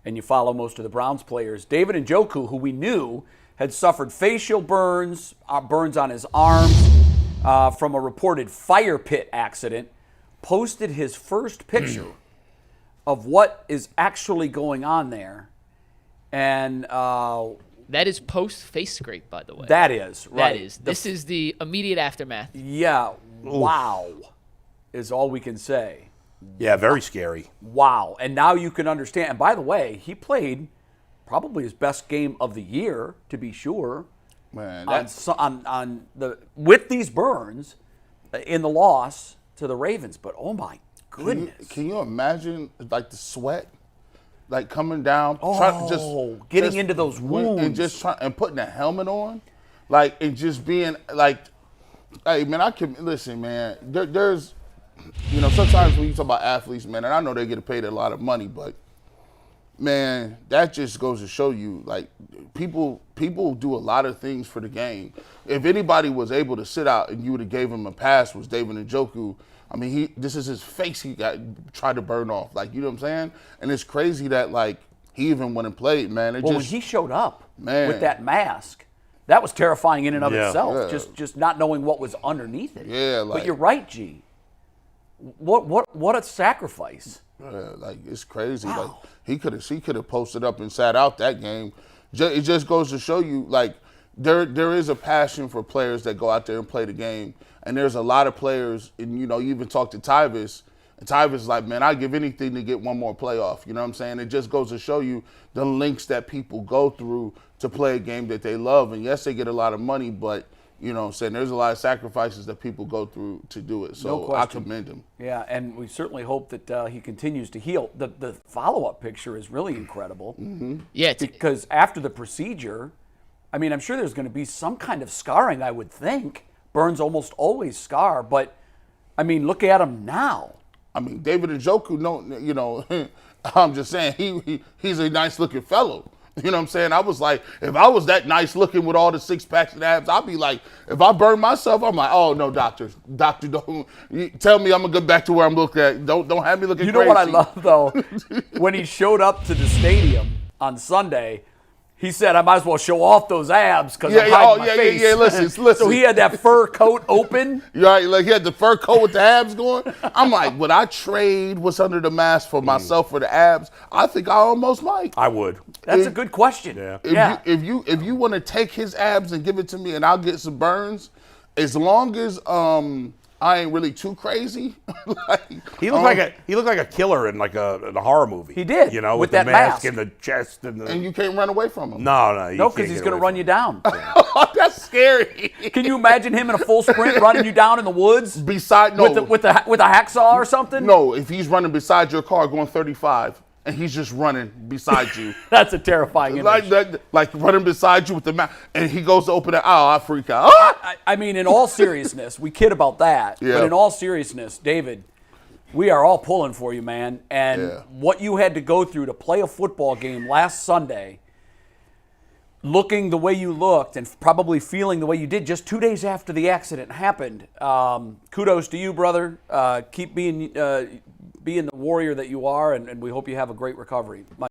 and you follow most of the Browns players, David Njoku, who we knew had suffered facial burns, burns on his arms from a reported fire pit accident, posted his first picture of what is actually going on there. And that is post-face scrape, by the way. That is, right. That is. This is the immediate aftermath. Yeah, wow is all we can say. Yeah, very scary. Wow. And now you can understand. And by the way, he played probably his best game of the year, to be sure. Man, with these burns in the loss to the Ravens. But oh my goodness. Can you imagine like the sweat? Like coming down, getting into those wounds, and putting a helmet on, like, and just being like, hey man, I can listen, man. There's, sometimes when you talk about athletes, man, and I know they get paid a lot of money, but man, that just goes to show you, like, people do a lot of things for the game. If anybody was able to sit out and you would have gave him a pass, was David Njoku. I mean, this is his face he tried to burn off. Like, you know what I'm saying? And it's crazy that, like, he even went and played, man. When he showed up with that mask, that was terrifying in and of itself, just not knowing what was underneath it. Yeah, but you're right, G. What a sacrifice. Yeah, like, it's crazy. Wow. Like, he could have posted up and sat out that game. It just goes to show you, like, there is a passion for players that go out there and play the game. And there's a lot of players, and, you even talk to Tyvis, and Tyvis is like, man, I'd give anything to get one more playoff. You know what I'm saying? It just goes to show you the links that people go through to play a game that they love. And yes, they get a lot of money, but, you know what I'm saying, there's a lot of sacrifices that people go through to do it. So I commend him. Yeah, and we certainly hope that he continues to heal. The follow-up picture is really incredible. Mm-hmm. Yeah, because after the procedure, I mean, I'm sure there's going to be some kind of scarring, I would think. Burns almost always scar, but, I mean, look at him now. I mean, David Njoku, I'm just saying, he's a nice-looking fellow. You know what I'm saying? I was like, if I was that nice-looking with all the six-packs and abs, I'd be like, if I burn myself, I'm like, oh, no, doctor, don't tell me I'm going to get back to where I'm looking at. Don't have me looking crazy. You know what I love, though? When he showed up to the stadium on Sunday, he said, I might as well show off those abs because I'm hiding my face. Yeah, listen. So he had that fur coat open. Right, like he had the fur coat with the abs going. I'm like, would I trade what's under the mask for myself for the abs? I think I almost might. I would. That's a good question. Yeah. If you want to take his abs and give it to me and I'll get some burns, as long as I ain't really too crazy. He looked like a killer in in a horror movie. He did, with that the mask mask and the chest and you can't run away from him. No, because he's going to run you down. That's scary. Can you imagine him in a full sprint running you down in the woods? with a hacksaw or something? No, if he's running beside your car going 35. And he's just running beside you. That's a terrifying image. Like running beside you with the map, and he goes to open it. Oh, I freak out. I mean, in all seriousness, we kid about that. Yeah. But in all seriousness, David, we are all pulling for you, man. And what you had to go through to play a football game last Sunday, looking the way you looked and probably feeling the way you did just 2 days after the accident happened. Kudos to you, brother. Keep being the warrior that you are, and we hope you have a great recovery.